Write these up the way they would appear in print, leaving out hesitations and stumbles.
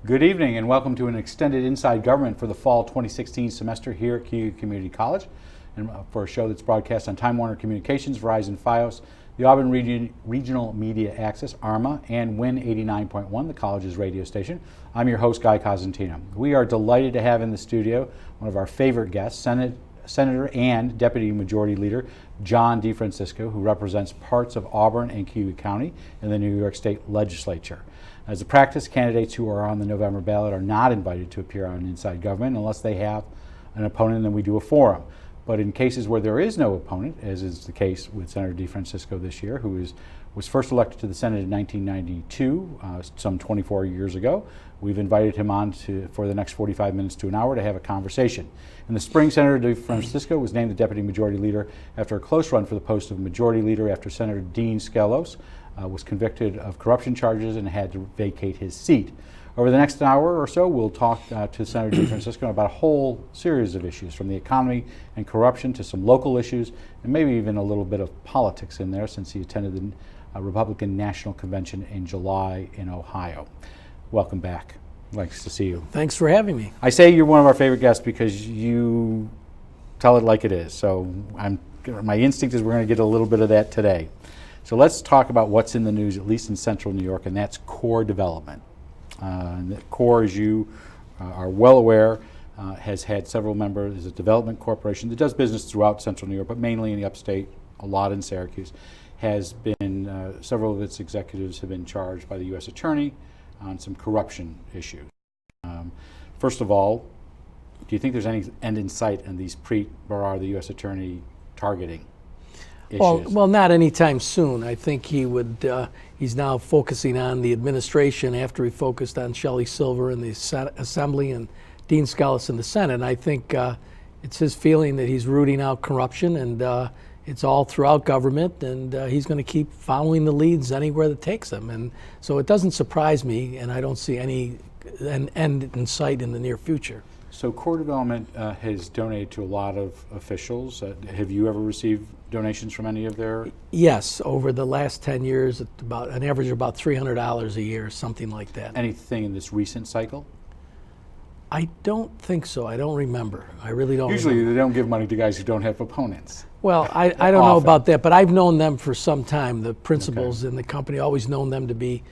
Good evening and welcome to an extended Inside Government for the fall 2016 semester here at KU Community College, and for a show that's broadcast on Time Warner Communications, Verizon Fios, the Auburn Regional Media Access, ARMA, and WIN 89.1, the college's radio station. I'm your host, Guy Cosentino. We are delighted to have in the studio one of our favorite guests, Senator and Deputy Majority Leader John DeFrancisco, who represents parts of Auburn and KU County in the New York State Legislature. As a practice, candidates who are on the November ballot are not invited to appear on Inside Government unless they have an opponent, and then we do a forum. But in cases where there is no opponent, as is the case with Senator DeFrancisco this year, who was first elected to the Senate in 1992, some 24 years ago, we've invited him on for the next 45 minutes to an hour to have a conversation. In the spring, Senator DeFrancisco was named the Deputy Majority Leader after a close run for the post of Majority Leader after Senator Dean Skelos was convicted of corruption charges and had to vacate his seat. Over the next hour or so, we'll talk to Senator DeFrancisco about a whole series of issues, from the economy and corruption to some local issues, and maybe even a little bit of politics in there, since he attended the Republican National Convention in July in Ohio. Welcome back. Nice to see you. Thanks for having me. I say you're one of our favorite guests because you tell it like it is. So my instinct is we're going to get a little bit of that today. So let's talk about what's in the news, at least in central New York, and that's core development. Core, as you are well aware, has had several members, is a development corporation that does business throughout central New York, but mainly in the upstate, a lot in Syracuse. Has been, several of its executives have been charged by the U.S. Attorney on some corruption issues. First of all, do you think there's any end in sight in these Preet-Bharara, the U.S. Attorney, targeting issues? Well, not anytime soon. I think he would. He's now focusing on the administration after he focused on Shelley Silver in the Assembly and Dean Skelos in the Senate. And I think it's his feeling that he's rooting out corruption, and it's all throughout government, and he's going to keep following the leads anywhere that takes him. And so it doesn't surprise me, and I don't see any end in sight in the near future. So Core Development has donated to a lot of officials. Have you ever received donations from any of their? Yes, over the last 10 years, at about an average of about $300 a year, something like that. Anything in this recent cycle? I don't think so. I don't remember. I really don't Usually remember. They don't give money to guys who don't have opponents. Well, I don't know about that, but I've known them for some time. The principals in the company, always known them to be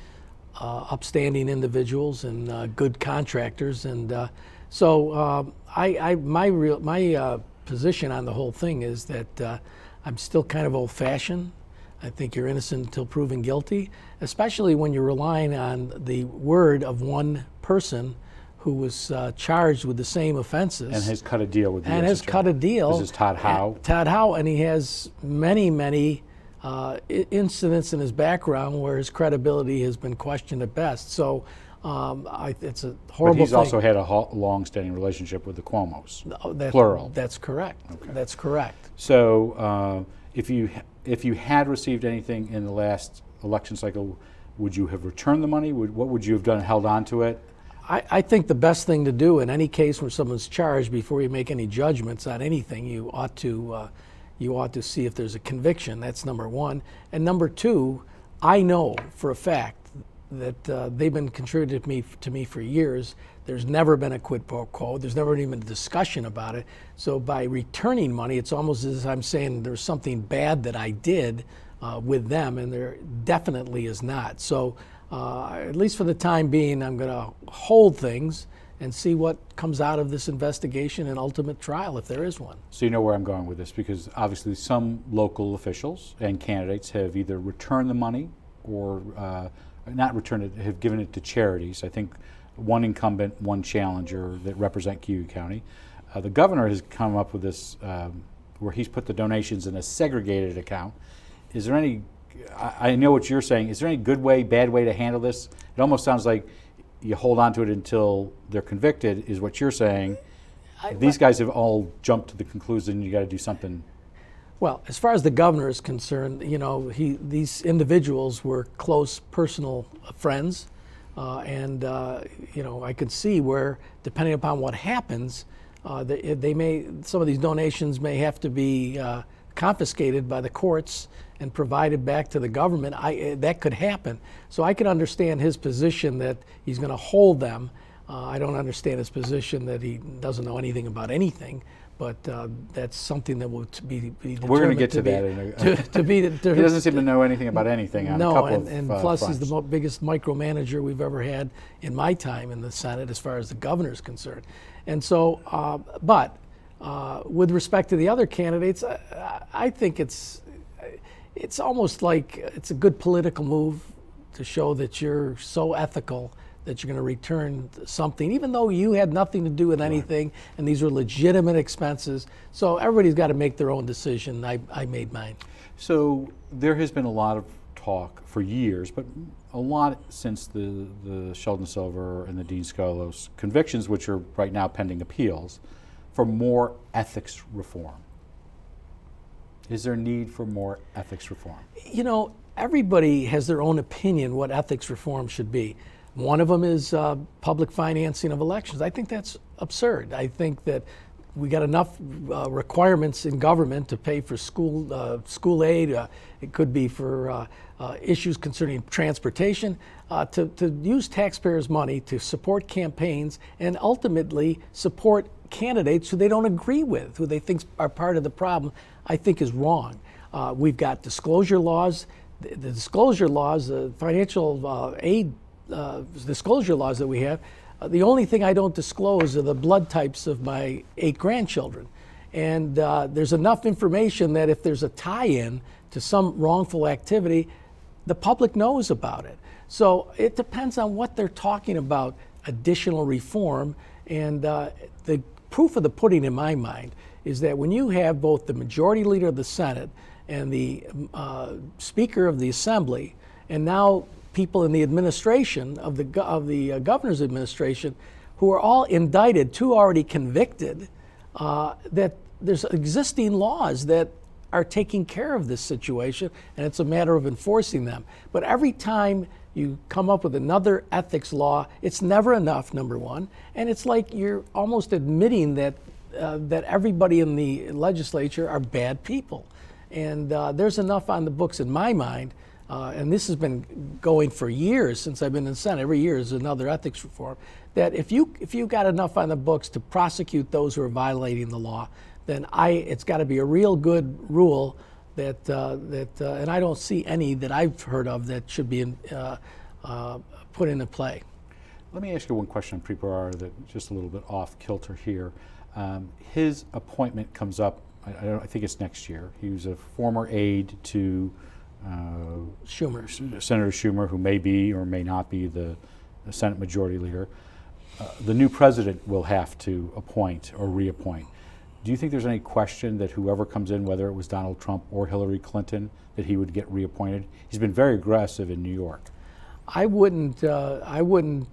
upstanding individuals and good contractors. And so my position on the whole thing is that I'm still kind of old-fashioned. I think you're innocent until proven guilty, especially when you're relying on the word of one person who was charged with the same offenses. And has cut a deal with the And U.S. has Attorney. cut a deal. This is Todd Howe. Todd Howe, and he has many incidents in his background where his credibility has been questioned at best. So it's a horrible thing. But he's also had a long-standing relationship with the Cuomos, plural. That's correct. Okay. That's correct. So if you had received anything in the last election cycle, would you have returned the money? What would you have done, held on to it? I think the best thing to do in any case where someone's charged, before you make any judgments on anything, you ought to see if there's a conviction. That's number one. And number two, I know for a fact that they've been contributing to me for years. There's never been a quid pro quo. There's never even a discussion about it. So by returning money, it's almost as if I'm saying there's something bad that I did with them, and there definitely is not. So at least for the time being, I'm going to hold things and see what comes out of this investigation and ultimate trial, if there is one. So you know where I'm going with this, because obviously some local officials and candidates have either returned the money or not returned it, have given it to charities. I think one incumbent, one challenger that represent KU County. The governor has come up with this where he's put the donations in a segregated account. Is there any, I know what you're saying, is there any good way, bad way to handle this? It almost sounds like you hold on to it until they're convicted, is what you're saying. These guys have all jumped to the conclusion you got to do something. Well, as far as the governor is concerned, you know, these individuals were close personal friends, and you know, I could see where, depending upon what happens, some of these donations may have to be confiscated by the courts and provided back to the government, that could happen. So I can understand his position that he's going to hold them. I don't understand his position that he doesn't know anything about anything. But that's something that will be determined. We're going to get to that. He doesn't seem to know anything about anything on a couple of and plus fronts. he's the biggest micromanager we've ever had in my time in the Senate as far as the governor is concerned. And so, with respect to the other candidates, I think it's almost like it's a good political move to show that you're so ethical that you're going to return something, even though you had nothing to do with anything, and these were legitimate expenses. So everybody's got to make their own decision. I made mine. So there has been a lot of talk for years, but a lot since the Sheldon Silver and the Dean Scolos convictions, which are right now pending appeals, for more ethics reform. Is there a need for more ethics reform? You know, everybody has their own opinion what ethics reform should be. One of them is public financing of elections. I think that's absurd. I think that we got enough requirements in government to pay for school aid. It could be for issues concerning transportation, to use taxpayers' money to support campaigns and ultimately support candidates who they don't agree with, who they think are part of the problem, I think is wrong. We've got disclosure laws. The disclosure laws, the financial aid disclosure laws that we have, the only thing I don't disclose are the blood types of my 8 grandchildren. And there's enough information that if there's a tie-in to some wrongful activity, the public knows about it. So it depends on what they're talking about, additional reform. And the proof of the pudding in my mind is that when you have both the majority leader of the Senate and the Speaker of the Assembly, and now people in the administration of the governor's administration who are all indicted, 2 already convicted, that there's existing laws that are taking care of this situation, and it's a matter of enforcing them. But every time you come up with another ethics law, it's never enough, number one, and it's like you're almost admitting that that everybody in the legislature are bad people. And there's enough on the books in my mind. And this has been going for years since I've been in the Senate. Every year is another ethics reform. That if you got enough on the books to prosecute those who are violating the law, then it's got to be a real good rule that and I don't see any that I've heard of that should be put into play. Let me ask you one question on Preet Bharara that just a little bit off kilter here. His appointment comes up. I think it's next year. He was a former aide to Senator Schumer, who may be or may not be the Senate Majority Leader. The new president will have to appoint or reappoint. Do you think there's any question that whoever comes in, whether it was Donald Trump or Hillary Clinton, that he would get reappointed? He's been very aggressive in New York. I wouldn't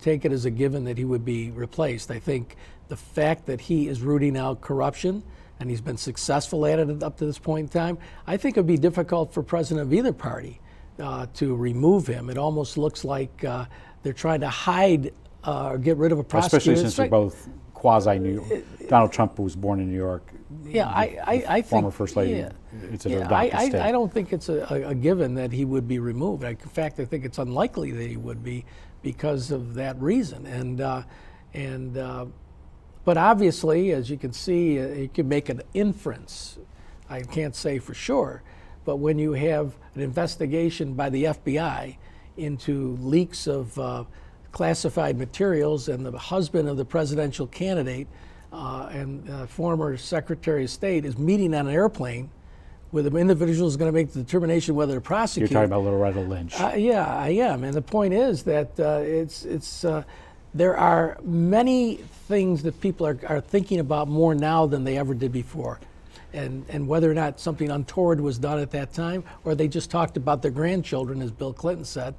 take it as a given that he would be replaced. I think the fact that he is rooting out corruption, and he's been successful at it up to this point in time, I think it would be difficult for president of either party to remove him. It almost looks like they're trying to hide or get rid of a prosecutor. Especially since they're both quasi-New York. Donald Trump was born in New York. Yeah, I former think, First Lady. Yeah, it's an adopted state. I don't think it's a given that he would be removed. In fact, I think it's unlikely that he would be because of that reason. But obviously, as you can see, you can make an inference. I can't say for sure, but when you have an investigation by the FBI into leaks of classified materials, and the husband of the presidential candidate and former Secretary of State is meeting on an airplane with an individual who's going to make the determination whether to prosecute. You're talking about Loretta Lynch. Yeah, I am. And the point is that there are many things that people are thinking about more now than they ever did before. And whether or not something untoward was done at that time, or they just talked about their grandchildren, as Bill Clinton said,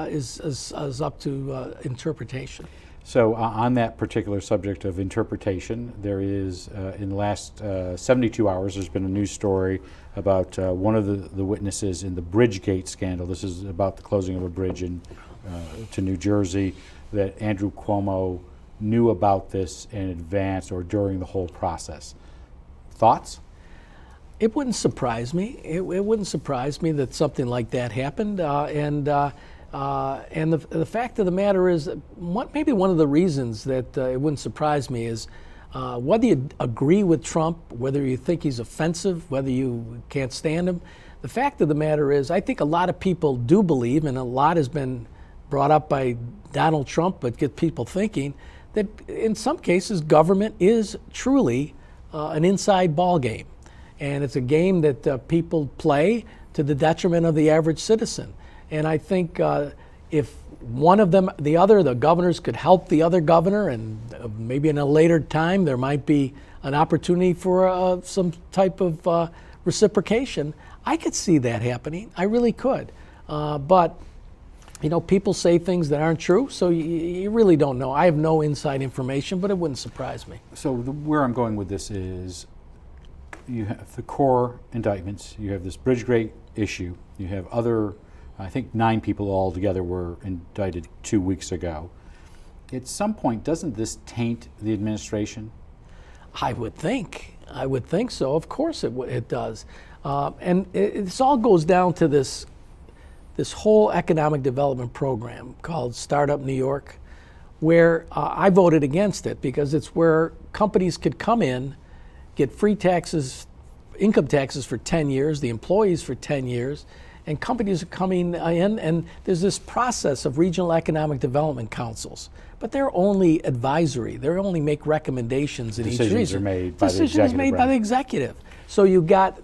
is up to interpretation. So on that particular subject of interpretation, there is, in the last 72 hours, there's been a news story about one of the witnesses in the Bridgegate scandal. This is about the closing of a bridge to New Jersey, that Andrew Cuomo knew about this in advance or during the whole process. Thoughts? It wouldn't surprise me. It wouldn't surprise me that something like that happened. And the fact of the matter is, maybe one of the reasons that it wouldn't surprise me is whether you agree with Trump, whether you think he's offensive, whether you can't stand him. The fact of the matter is, I think a lot of people do believe, and a lot has been brought up by Donald Trump, but get people thinking that in some cases government is truly an inside ball game. And it's a game that people play to the detriment of the average citizen. And I think if one of them, the governors could help the other governor, and maybe in a later time there might be an opportunity for some type of reciprocation, I could see that happening. I really could. But people say things that aren't true, so you really don't know. I have no inside information, but it wouldn't surprise me. So where I'm going with this is, you have the core indictments, you have this Bridgegate issue, you have other, I think 9 people altogether were indicted 2 weeks ago. At some point, doesn't this taint the administration? I would think so. Of course it does. And this all goes down to this whole economic development program called Startup New York, where I voted against it because it's where companies could come in, get free taxes, income taxes for 10 years, the employees for 10 years, and companies are coming in, and there's this process of regional economic development councils. But they're only advisory. They only make recommendations in each region. Decisions are made by the executive. Decisions made by the executive. So you got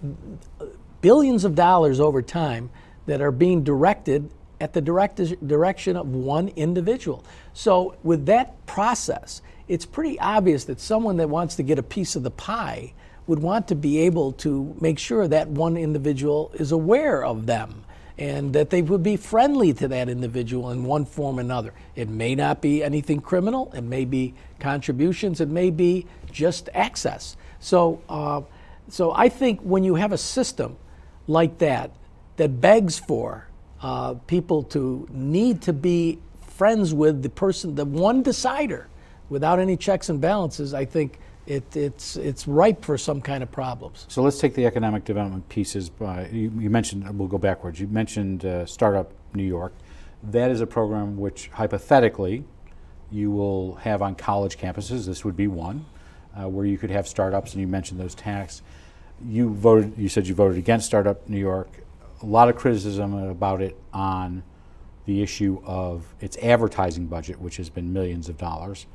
billions of dollars over time that are being directed at the direction of one individual. So with that process, it's pretty obvious that someone that wants to get a piece of the pie would want to be able to make sure that one individual is aware of them and that they would be friendly to that individual in one form or another. It may not be anything criminal. It may be contributions. It may be just access. So I think when you have a system like that begs for people to need to be friends with the person, the one decider, without any checks and balances, I think it's ripe for some kind of problems. So let's take the economic development pieces. You mentioned, we'll go backwards, you mentioned Startup New York. That is a program which hypothetically you will have on college campuses. This would be one where you could have startups, and you mentioned those tax. You said you voted against Startup New York. A lot of criticism about it on the issue of its advertising budget, which has been millions of dollars.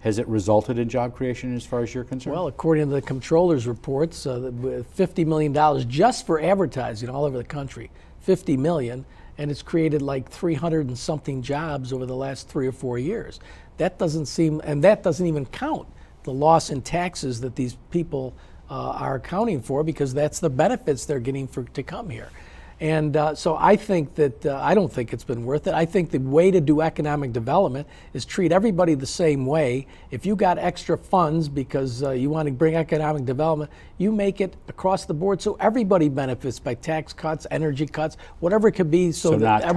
Has it resulted in job creation as far as you're concerned? Well, according to the comptroller's reports, $50 million just for advertising all over the country, $50 million, and it's created like 300 and something jobs over the last 3 or 4 years. That doesn't seem, and that doesn't even count the loss in taxes that these people are accounting for, because that's the benefits they're getting to come here. And so I think that I don't think it's been worth it. I think the way to do economic development is treat everybody the same way. If you got extra funds because you want to bring economic development, you make it across the board so everybody benefits by tax cuts, energy cuts, whatever it could be. So that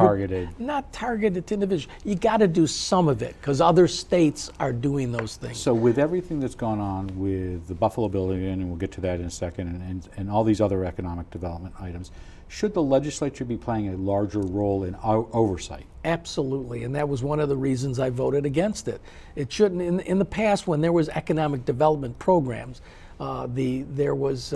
not targeted to individuals. You got to do some of it because other states are doing those things. So with everything that's gone on with the Buffalo building, and we'll get to that in a second, and all these other economic development items, should the legislature be playing a larger role in oversight? Absolutely, and that was one of the reasons I voted against it. It shouldn't. In the past, when there was economic development programs, there was,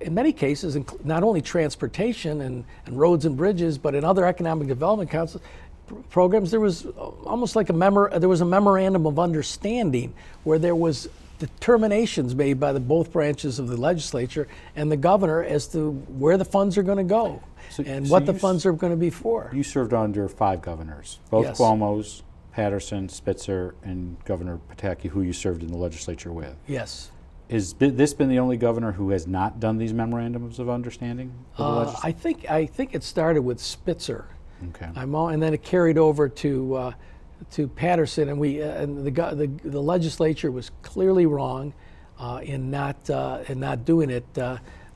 in many cases, not only transportation and roads and bridges, but in other economic development councils programs, there was almost like there was a memorandum of understanding where there was determinations made by both branches of the legislature and the governor as to where the funds are going to go and what the funds are going to be for. You served under 5 governors, both Yes. Cuomo's, Patterson, Spitzer, and Governor Pataki, who you served in the legislature with. Yes. Has this been the only governor who has not done these memorandums of understanding? I think it started with Spitzer. Okay. And then it carried over to Patterson, and the legislature was clearly wrong in not doing it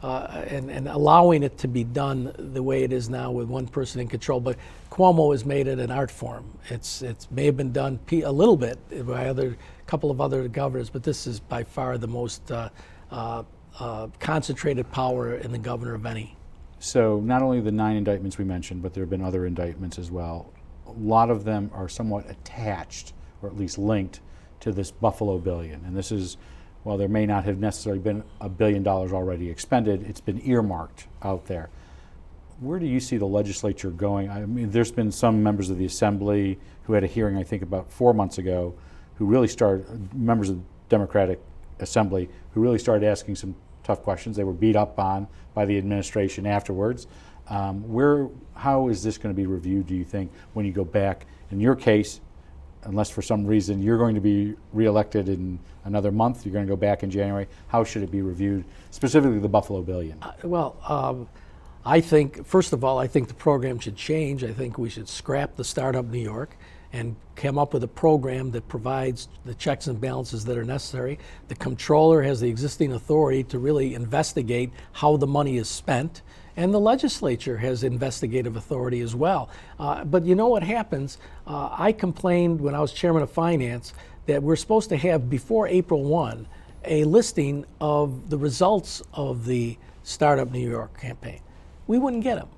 and allowing it to be done the way it is now with one person in control. But Cuomo has made it an art form. It may have been done a little bit by a couple of other governors, but this is by far the most concentrated power in the governor of any. So not only the 9 indictments we mentioned, but there have been other indictments as well. A lot of them are somewhat attached, or at least linked, to this Buffalo billion. And this is, while there may not have necessarily been $1 billion already expended, it's been earmarked out there. Where do you see the legislature going? I mean, there's been some members of the Assembly who had a hearing, I think, about 4 months ago, who really started, members of the Democratic Assembly, who really started asking some tough questions. They were beat up on by the administration afterwards. How is this going to be reviewed, do you think, when you go back? In your case, unless for some reason you're going to be reelected in another month, you're going to go back in January, how should it be reviewed, specifically the Buffalo billion? I think, first of all, I think the program should change. I think we should scrap the Startup New York and come up with a program that provides the checks and balances that are necessary. The comptroller has the existing authority to really investigate how the money is spent, and the legislature has investigative authority as well. But you know what happens? I complained when I was chairman of finance that we're supposed to have, before April 1, a listing of the results of the Startup New York campaign. We wouldn't get them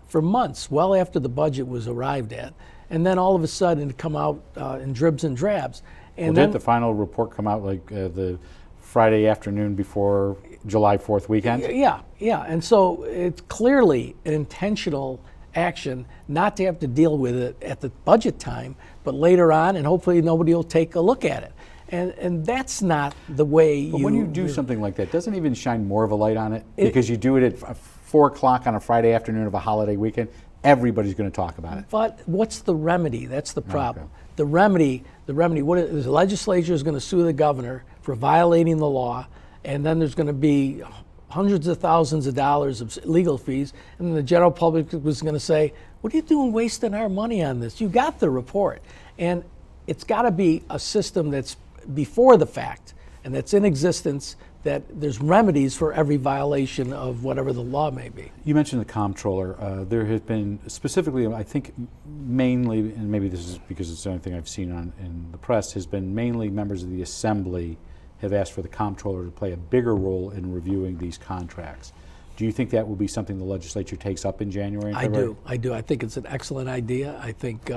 for months, well after the budget was arrived at. And then all of a sudden it come out in dribs and drabs. And did the final report come out like the Friday afternoon before July 4th weekend? Yeah. And so it's clearly an intentional action not to have to deal with it at the budget time, but later on, and hopefully nobody will take a look at it. And that's not the way But when you do something like that, doesn't it even shine more of a light on it? Because you do it at 4 o'clock on a Friday afternoon of a holiday weekend, everybody's going to talk about it. But what's the remedy? That's the problem. Okay. The remedy, what is, the legislature is going to sue the governor for violating the law, and then there's going to be hundreds of thousands of dollars of legal fees, and then the general public was going to say, what are you doing wasting our money on this? You got the report. And it's got to be a system that's before the fact and that's in existence, that there's remedies for every violation of whatever the law may be. You mentioned the comptroller. There has been specifically, I think mainly, and maybe this is because it's the only thing I've seen in the press, has been mainly members of the Assembly have asked for the comptroller to play a bigger role in reviewing these contracts. Do you think that will be something the legislature takes up in January and February? I do. I think it's an excellent idea. I think,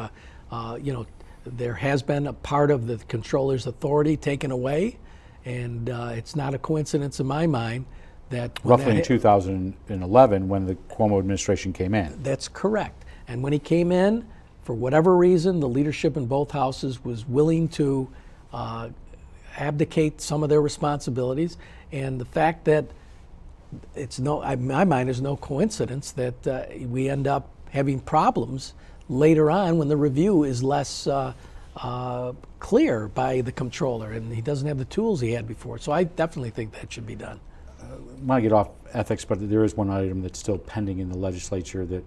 there has been a part of the comptroller's authority taken away, and it's not a coincidence in my mind that roughly in 2011 when the Cuomo administration came in. That's correct. And when he came in, for whatever reason, the leadership in both houses was willing to abdicate some of their responsibilities. And the fact that in my mind, there's no coincidence that we end up having problems later on when the review is less clear by the comptroller and he doesn't have the tools he had before. So I definitely think that should be done. I want to get off ethics, but there is one item that's still pending in the legislature that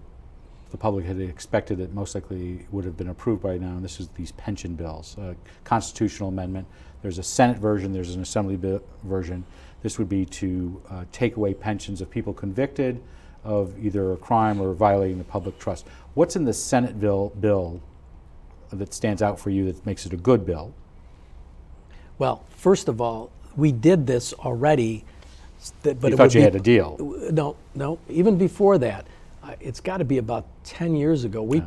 the public had expected that most likely would have been approved by now, and this is these pension bills. Constitutional amendment. There's a Senate version, there's an Assembly version. This would be to take away pensions of people convicted of either a crime or violating the public trust. What's in the Senate bill that stands out for you that makes it a good bill? Well, first of all, we did this already. But you thought you had a deal? No. Even before that, it's got to be about 10 years ago. We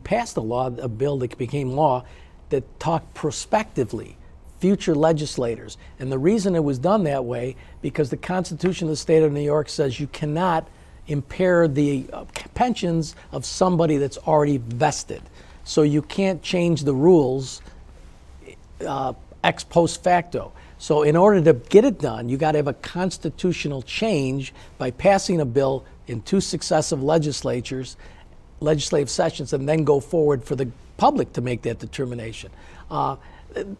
passed a bill that became law that talked prospectively, future legislators. And the reason it was done that way, because the Constitution of the state of New York says you cannot impair the pensions of somebody that's already vested. So you can't change the rules ex post facto. So in order to get it done, you got to have a constitutional change by passing a bill in 2 successive legislative sessions, and then go forward for the public to make that determination. But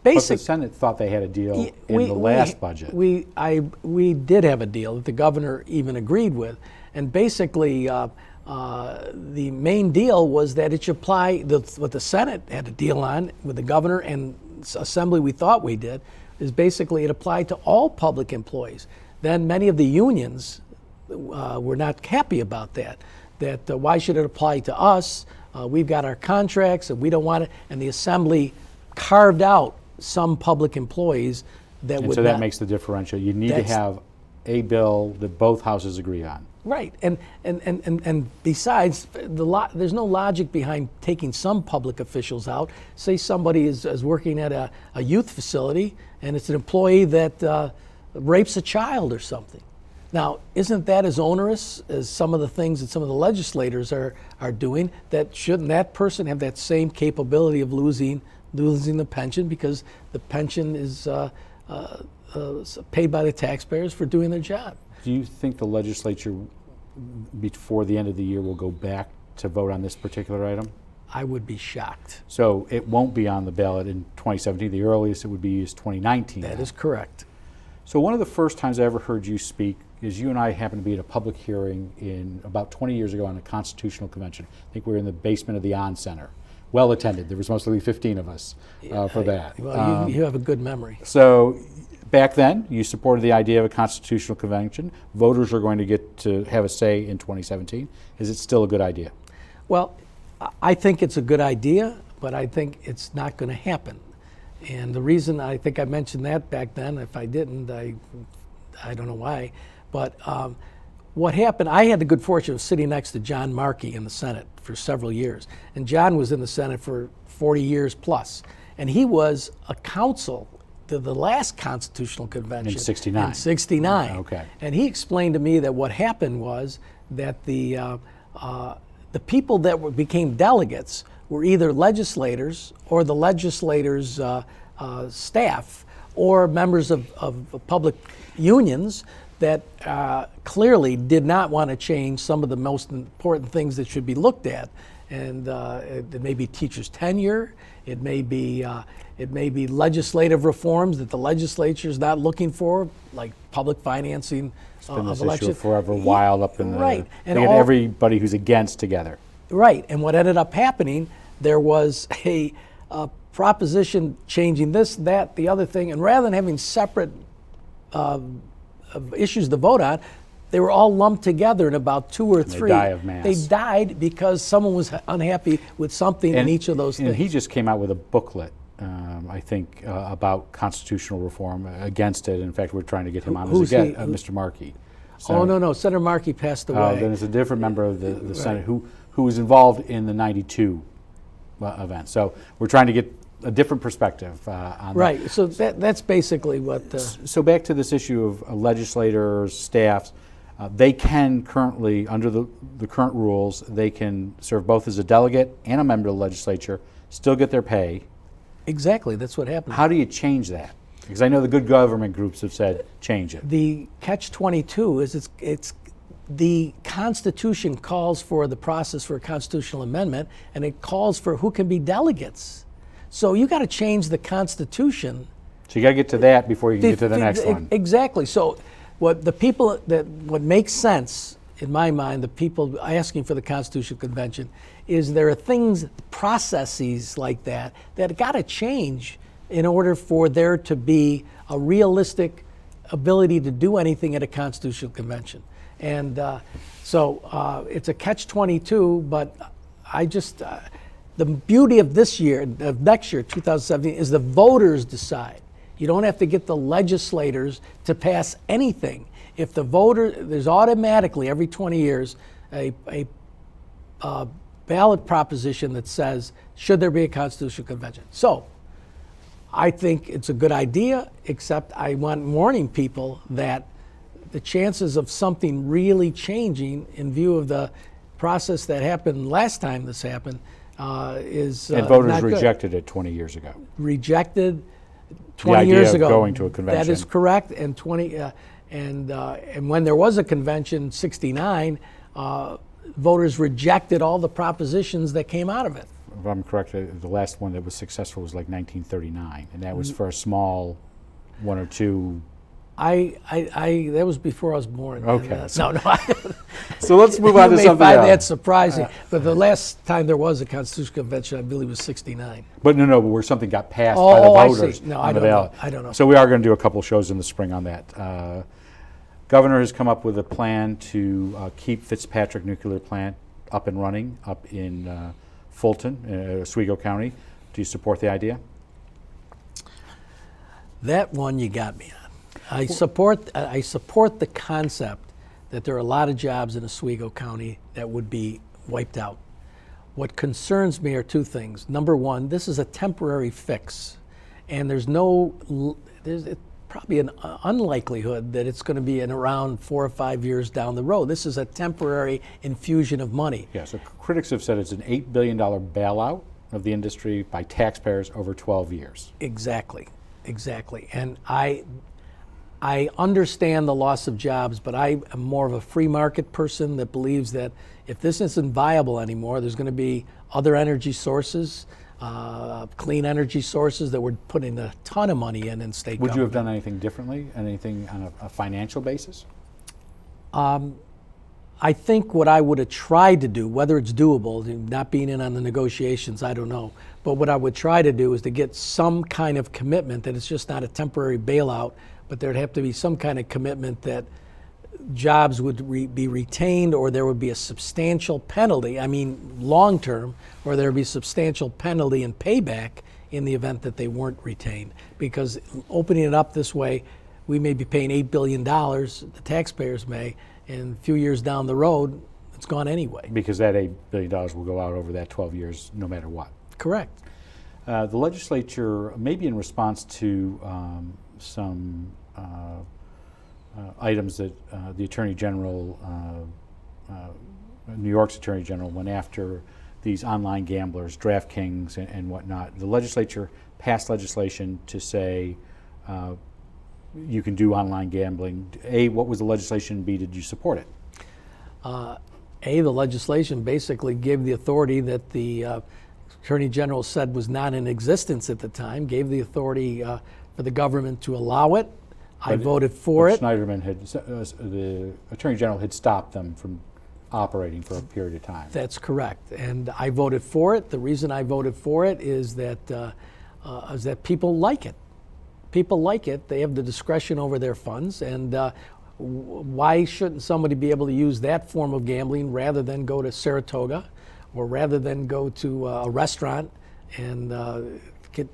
the Senate thought they had a deal in the last budget. We did have a deal that the governor even agreed with. And basically, the main deal was that it should apply, what the Senate had a deal on with the governor and Assembly we thought we did, is basically it applied to all public employees. Then many of the unions were not happy about that why should it apply to us? We've got our contracts and we don't want it. And the Assembly carved out some public employees that would so that makes the differential. You need to have a bill that both houses agree on. Right, and besides, there's no logic behind taking some public officials out. Say somebody is working at a youth facility, and it's an employee that rapes a child or something. Now, isn't that as onerous as some of the things that some of the legislators are doing? That shouldn't that person have that same capability of losing the pension, because the pension is paid by the taxpayers for doing their job? Do you think the legislature, before the end of the year, will go back to vote on this particular item? I would be shocked. So it won't be on the ballot in 2017. The earliest it would be is 2019. That is correct. So one of the first times I ever heard you speak is you and I happened to be at a public hearing in about 20 years ago on a constitutional convention. I think we were in the basement of the On Center. Well attended. There was mostly 15 of us for that. Well, you have a good memory. So back then, you supported the idea of a constitutional convention. Voters are going to get to have a say in 2017. Is it still a good idea? Well, I think it's a good idea, but I think it's not going to happen. And the reason I think I mentioned that back then, if I didn't, I don't know why. But what happened, I had the good fortune of sitting next to John Markey in the Senate for several years. And John was in the Senate for 40 years plus. And he was a counsel to the last constitutional convention. In 69. In 69. Okay. And he explained to me that what happened was that the people that became delegates were either legislators or the legislators' staff or members of public unions that clearly did not want to change some of the most important things that should be looked at. And it may be teachers' tenure, it may be legislative reforms that the legislature is not looking for, like public financing Been of this elections. issue forever wild up in the Right. they get everybody who's against together. Right, and what ended up happening, there was a proposition changing this, that, the other thing, and rather than having separate issues to vote on, they were all lumped together in about two or three. They die of mass. They died because someone was unhappy with something in each of those things. And he just came out with a booklet, I think, about constitutional reform against it. In fact, we're trying to get him on as a guest, Mr. Markey. Oh, no, Senator Markey passed away. Then it's a different member of the Senate who was involved in the 92 event. So we're trying to get a different perspective on right, that. so that's basically what... So back to this issue of legislators, staffs, they can currently, under the current rules, they can serve both as a delegate and a member of the legislature, still get their pay. Exactly, that's what happened. How do you change that? Because I know the good government groups have said change it. The catch-22 is it's the Constitution calls for the process for a constitutional amendment, and it calls for who can be delegates. So you got to change the Constitution. So you got to get to that before you can get to the next one. Exactly. So what makes sense in my mind, the people asking for the Constitutional Convention, is there are things, processes like that got to change in order for there to be a realistic ability to do anything at a Constitutional Convention. And so it's a catch-22, but I just, the beauty of this year, of next year, 2017, is the voters decide. You don't have to get the legislators to pass anything. If the voter, there's automatically, every 20 years, a ballot proposition that says, should there be a Constitutional Convention? So, I think it's a good idea, except I want warning people that the chances of something really changing in view of the process that happened last time this happened is and voters not good. rejected it 20 years ago. Rejected The 20 idea years of ago. going to a convention. That is correct. And and when there was a convention, 69, voters rejected all the propositions that came out of it. If I'm correct, the last one that was successful was like 1939, and that was for a small one or two. That was before I was born. Okay. No. So let's move on to something You may find else. that surprising, but the last time there was a Constitutional Convention, I believe, was 69. But no, but where something got passed by the I voters. see. No, on I the don't know. ballot. I don't know. So we are going to do a couple shows in the spring on that. Governor has come up with a plan to keep Fitzpatrick Nuclear Plant up and running up in Fulton, Oswego County. Do you support the idea? That one you got me I support the concept that there are a lot of jobs in Oswego County that would be wiped out. What concerns me are two things. Number one, this is a temporary fix, and there's probably an unlikelihood that it's going to be in around 4 or 5 years down the road. This is a temporary infusion of money. Yeah, so critics have said it's an $8 billion bailout of the industry by taxpayers over 12 years. Exactly. And I understand the loss of jobs, but I am more of a free market person that believes that if this isn't viable anymore, there's going to be other energy sources, clean energy sources that we're putting a ton of money in state government. Would you have done anything differently, anything on a financial basis? I think what I would have tried to do, whether it's doable, not being in on the negotiations, I don't know, but what I would try to do is to get some kind of commitment that it's just not a temporary bailout, but there'd have to be some kind of commitment that jobs would be retained, or there would be a substantial penalty, long term, or there would be substantial penalty and payback in the event that they weren't retained. Because opening it up this way, we may be paying $8 billion, the taxpayers may, and a few years down the road, it's gone anyway. Because that $8 billion will go out over that 12 years no matter what. Correct. The legislature, maybe in response to some items that the Attorney General, New York's Attorney General, went after these online gamblers, DraftKings and whatnot. The legislature passed legislation to say you can do online gambling. A, what was the legislation? B, did you support it? The legislation basically gave the authority that the Attorney General said was not in existence at the time, gave the authority for the government to allow it. I voted for it. Schneiderman the Attorney General had stopped them from operating for a period of time. That's correct, and I voted for it. The reason I voted for it is that people like it. People like it. They have the discretion over their funds, and why shouldn't somebody be able to use that form of gambling rather than go to Saratoga, or rather than go to a restaurant and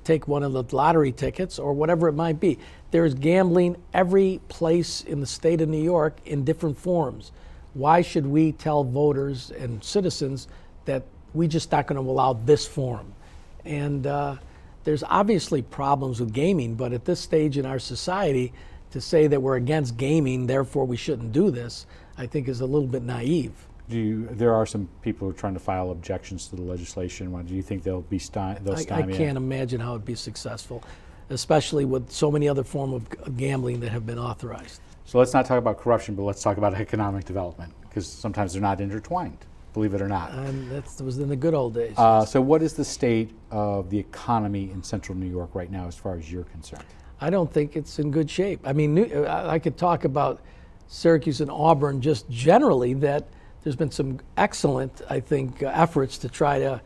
take one of the lottery tickets or whatever it might be? There's gambling every place in the state of New York in different forms. Why should we tell voters and citizens that we just not going to allow this form? And there's obviously problems with gaming, but at this stage in our society, to say that we're against gaming, therefore we shouldn't do this, I think is a little bit naive. There are some people who are trying to file objections to the legislation. Do you think they'll stymie it? I can't imagine how it'd be successful, especially with so many other forms of gambling that have been authorized. So let's not talk about corruption, but let's talk about economic development, because sometimes they're not intertwined, believe it or not. That was in the good old days. So what is the state of the economy in central New York right now as far as you're concerned? I don't think it's in good shape. I could talk about Syracuse and Auburn just generally, that there's been some excellent, I think, efforts to try to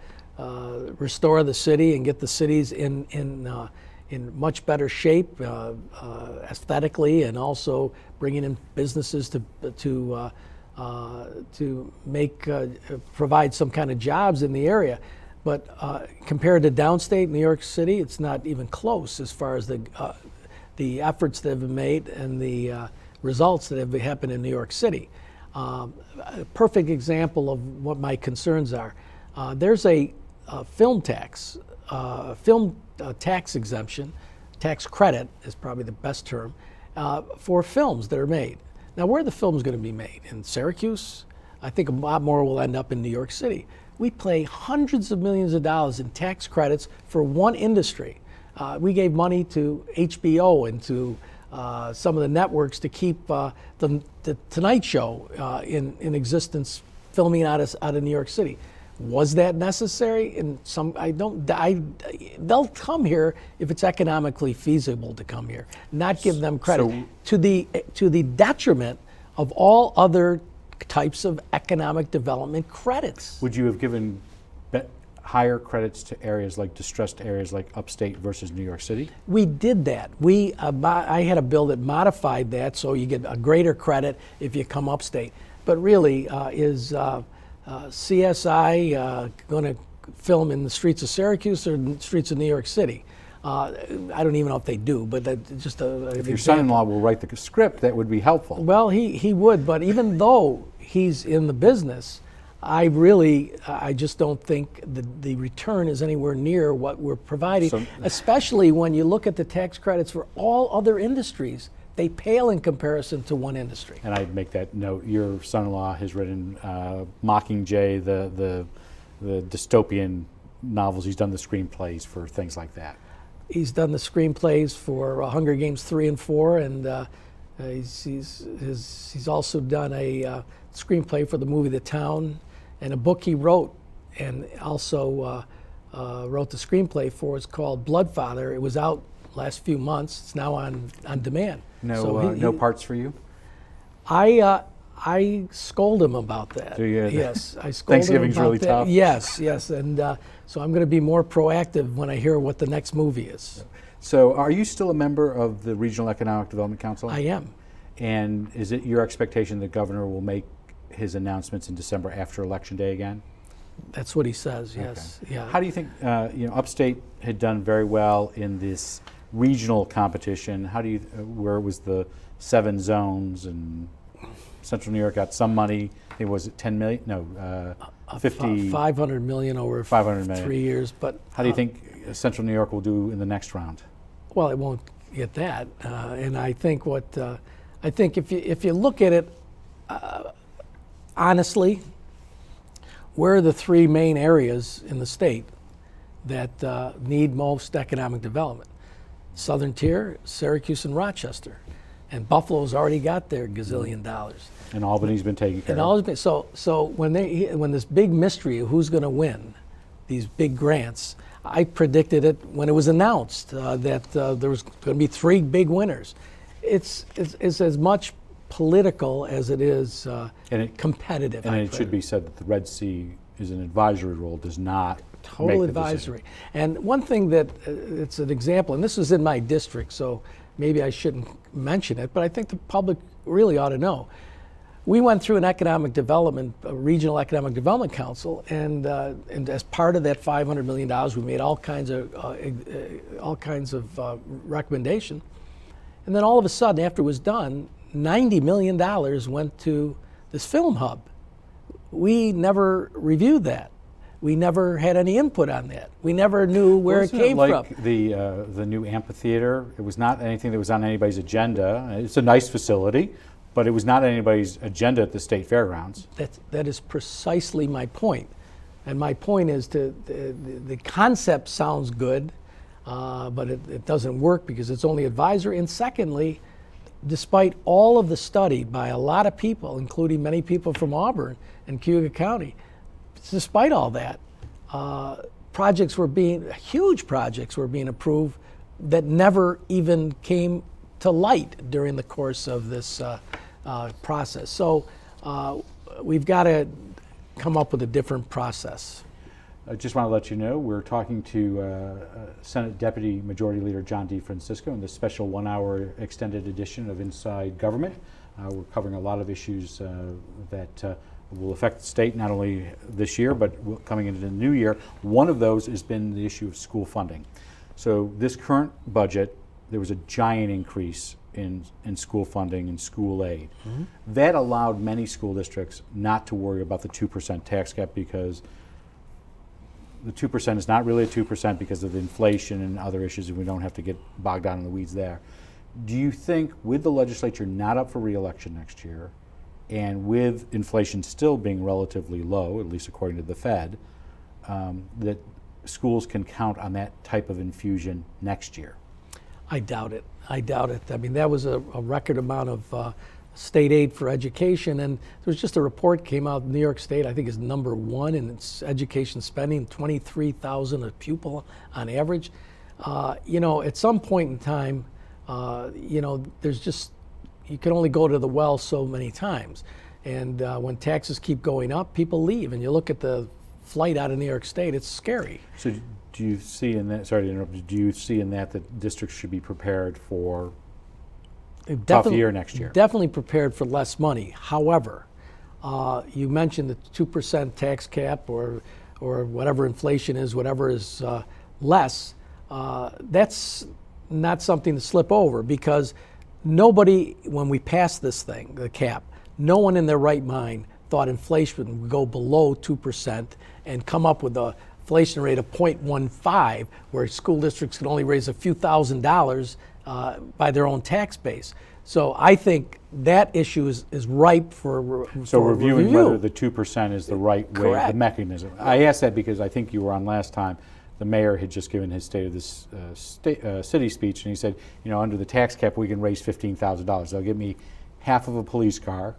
restore the city and get the cities in much better shape aesthetically, and also bringing in businesses to provide some kind of jobs in the area. But compared to downstate New York City, it's not even close as far as the efforts that have been made and the results that have happened in New York City. A perfect example of what my concerns are. There's a film tax exemption, tax credit is probably the best term, for films that are made. Now, where are the films going to be made? In Syracuse? I think a lot more will end up in New York City. We pay hundreds of millions of dollars in tax credits for one industry. We gave money to HBO and to some of the networks to keep the Tonight Show in existence, filming out of New York City. Was that necessary? They'll come here if it's economically feasible to come here. Not give them credit to the detriment of all other types of economic development credits. Would you have given higher credits to areas like distressed areas like upstate versus New York City? We did that. I had a bill that modified that so you get a greater credit if you come upstate. But really, is CSI going to film in the streets of Syracuse or the streets of New York City? I don't even know if they do, but that just If your son-in-law will write the script, that would be helpful. Well, he would, but even though he's in the business, I just don't think the return is anywhere near what we're providing, especially when you look at the tax credits for all other industries. They pale in comparison to one industry. And I'd make that note. Your son-in-law has written Mockingjay, the dystopian novels. He's done the screenplays for things like that. He's done the screenplays for Hunger Games 3 and 4, and he's also done a screenplay for the movie The Town, and a book he wrote and also wrote the screenplay for. It's called Bloodfather. It was out last few months. It's now on demand. No parts for you? I scold him about that. Do you? Yes, I scold Thanksgiving's him about really that. tough. Yes, and so I'm going to be more proactive when I hear what the next movie is. So are you still a member of the Regional Economic Development Council? I am. And is it your expectation the governor will make his announcements in December after Election Day again? That's what he says, yes. Okay. Yeah. How do you think, Upstate had done very well in this regional competition. How do you, where it was the 7 zones, and Central New York got some money. It was it 10 million? No, 50. 500 million over 500 million. 3 years. But how do you think Central New York will do in the next round? Well, it won't get that, and I think if you look at it honestly, where are the 3 main areas in the state that need most economic development? Southern Tier, Syracuse, and Rochester. And Buffalo's already got their gazillion dollars. And Albany's been taken care of. So when this big mystery of who's going to win these big grants, I predicted it when it was announced that there was going to be 3 big winners. It's as much political as it is competitive. And it should be said that the Red Sea is an advisory role, does not total advisory. And one thing that it's an example, and this is in my district, so maybe I shouldn't mention it, but I think the public really ought to know. We went through an economic development, a regional economic development council, and as part of that $500 million, we made all kinds of recommendation. And then all of a sudden, after it was done, $90 million went to this film hub. We never reviewed that. We never had any input on that. We never knew where it came from. The new amphitheater, it was not anything that was on anybody's agenda. It's a nice facility, but it was not anybody's agenda at the state fairgrounds. That is precisely my point. And my point is the concept sounds good, but it doesn't work because it's only advisory. And secondly, despite all of the study by a lot of people, including many people from Auburn and Cuyahoga County, despite all that, huge projects were being approved that never even came to light during the course of this process. So we've got to come up with a different process. I just want to let you know we're talking to Senate Deputy Majority Leader John DeFrancisco in this special 1-hour extended edition of Inside Government. We're covering a lot of issues that will affect the state not only this year but coming into the new year. One of those has been the issue of school funding. So this current budget, there was a giant increase in school funding and school aid. Mm-hmm. That allowed many school districts not to worry about the 2% tax cap because the 2% is not really a 2% because of the inflation and other issues, and we don't have to get bogged down in the weeds there. Do you think, with the legislature not up for re-election next year, and with inflation still being relatively low, at least according to the Fed, that schools can count on that type of infusion next year? I doubt it. I mean, that was a record amount of state aid for education, and there was just a report came out. New York State, I think, is number 1 in its education spending, $23,000 a pupil on average. At some point in time, there's just, you can only go to the well so many times. And when taxes keep going up, people leave. And you look at the flight out of New York State, it's scary. So do you see in that, sorry to interrupt, do you see in that districts should be prepared for tough year next year? Definitely prepared for less money. However, you mentioned the 2% tax cap or whatever inflation is, whatever is less. that's not something to slip over, because nobody, when we passed this thing, the cap, no one in their right mind thought inflation would go below 2% and come up with a inflation rate of 0.15, where school districts can only raise a few $1,000s by their own tax base. So I think that issue is ripe for reviewing review. whether the 2% is the right way, Correct. the mechanism. I asked that because I think you were on last time. The mayor had just given his State of the City speech, and he said, under the tax cap, we can raise $15,000. They'll give me half of a police car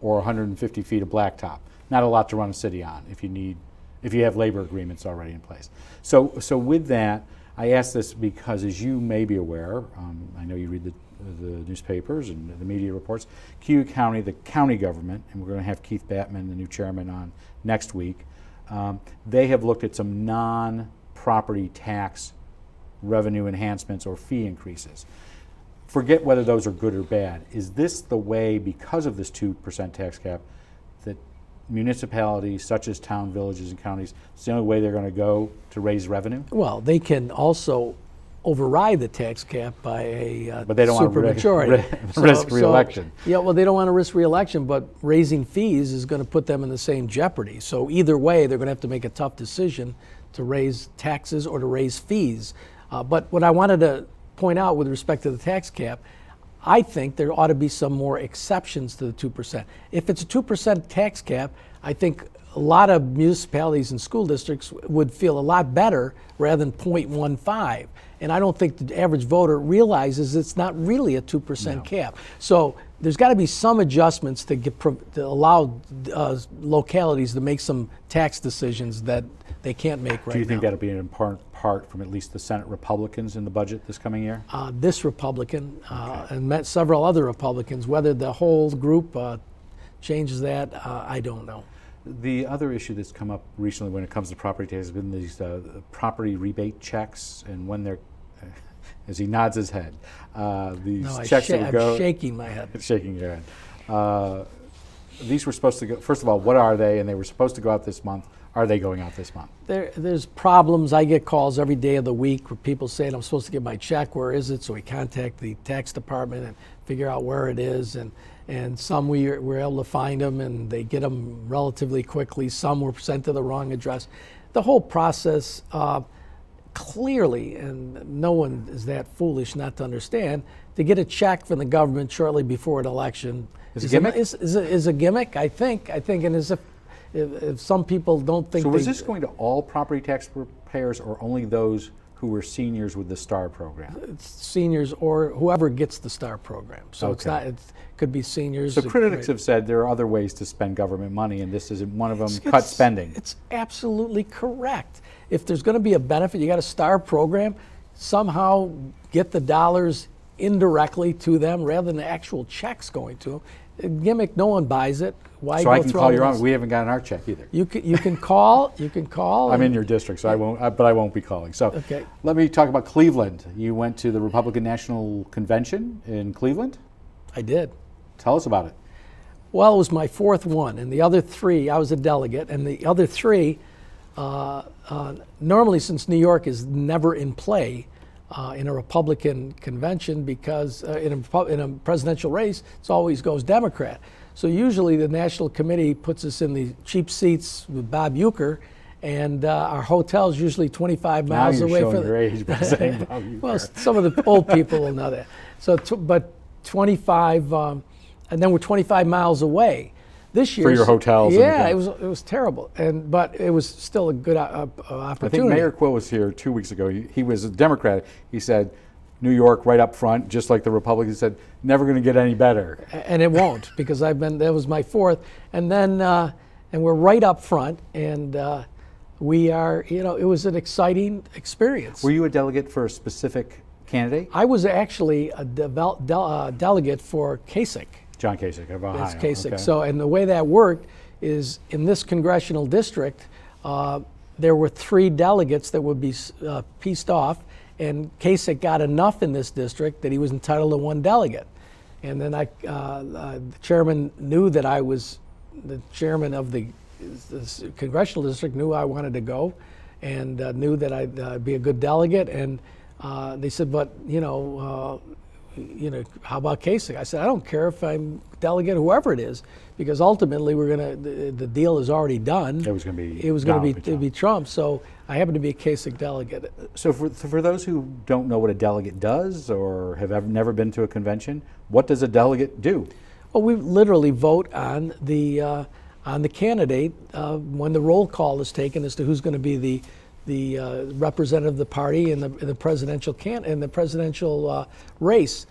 or 150 feet of blacktop. Not a lot to run a city on if you have labor agreements already in place. So with that, I ask this because, as you may be aware, I know you read the newspapers and the media reports, Cuyahoga County, the county government, and we're going to have Keith Batman, the new chairman, on next week, they have looked at some non-property tax revenue enhancements or fee increases. Forget whether those are good or bad. Is this the way, because of this 2% tax cap, that municipalities such as town, villages, and counties, it's the only way they're going to go to raise revenue? Well, they can also override the tax cap by a but they don't supermajority. risk re-election. Yeah, well, they don't want to risk re-election, but raising fees is going to put them in the same jeopardy. So either way, they're going to have to make a tough decision to raise taxes or to raise fees. But what I wanted to point out with respect to the tax cap, I think there ought to be some more exceptions to the 2%. If it's a 2% tax cap, I think a lot of municipalities and school districts would feel a lot better rather than 0.15. And I don't think the average voter realizes it's not really a 2% cap. So there's got to be some adjustments to allow localities to make some tax decisions that they can't make right now. Do you think that'll be an important part from at least the Senate Republicans in the budget this coming year? This Republican and met several other Republicans. Whether the whole group changes that, I don't know. The other issue that's come up recently when it comes to property tax has been these property rebate checks, and when they're, as he nods his head, these checks that would go. I'm shaking my head. Shaking your head. These were supposed to go, first of all, what are they? And they were supposed to go out this month. Are they going out this month? There's problems. I get calls every day of the week where people saying, I'm supposed to get my check, where is it? So we contact the tax department and figure out where it is. And some we're able to find them and they get them relatively quickly. Some were sent to the wrong address. The whole process, clearly, and no one is that foolish not to understand, to get a check from the government shortly before an election is a gimmick, I think. And if some people don't think. So was this going to all property tax payers or only those who were seniors with the STAR program? It's seniors or whoever gets the STAR program. So it's not. It could be seniors. So critics have said there are other ways to spend government money, and this isn't one of them. Cut spending. It's absolutely correct. If there's going to be a benefit, you got a STAR program. Somehow get the dollars indirectly to them rather than the actual checks going to them. A gimmick, no one buys it. Why? So I can call your office. We haven't gotten our check either. You can call. You can call. I'm in your district, so I won't. But I won't be calling. So okay. Let me talk about Cleveland. You went to the Republican National Convention in Cleveland. I did. Tell us about it. Well, it was my fourth one, and the other three, I was a delegate, and the other three, normally since New York is never in play in a Republican convention, because in a presidential race, it always goes Democrat. So usually the National Committee puts us in the cheap seats with Bob Uecker, and our hotel's usually 25 miles away. Now you're showing your age by saying Bob Uecker. Well, some of the old people will know that. So, but 25, and then we're 25 miles away. This year for your hotels. Yeah, it was terrible, but it was still a good opportunity. I think Mayor Quill was here 2 weeks ago. He was a Democrat. He said, New York right up front, just like the Republicans said, never going to get any better. And it won't, because that was my fourth. And then, and we're right up front, and we are, it was an exciting experience. Were you a delegate for a specific candidate? I was actually a delegate for Kasich. John Kasich of Ohio. That's Kasich. Okay. So, and the way that worked is in this congressional district, there were 3 delegates that would be pieced off, and Kasich got enough in this district that he was entitled to 1 delegate. And then the chairman knew that I was the chairman of the congressional district, knew I wanted to go, and knew that I'd be a good delegate. And they said, but how about Kasich? I said, I don't care if I'm delegate, whoever it is, because ultimately the deal is already done. It was going to be Trump. So I happen to be a Kasich delegate. So for those who don't know what a delegate does or have never been to a convention, what does a delegate do? Well, we literally vote on the candidate when the roll call is taken as to who's going to be the representative of the party in the presidential race.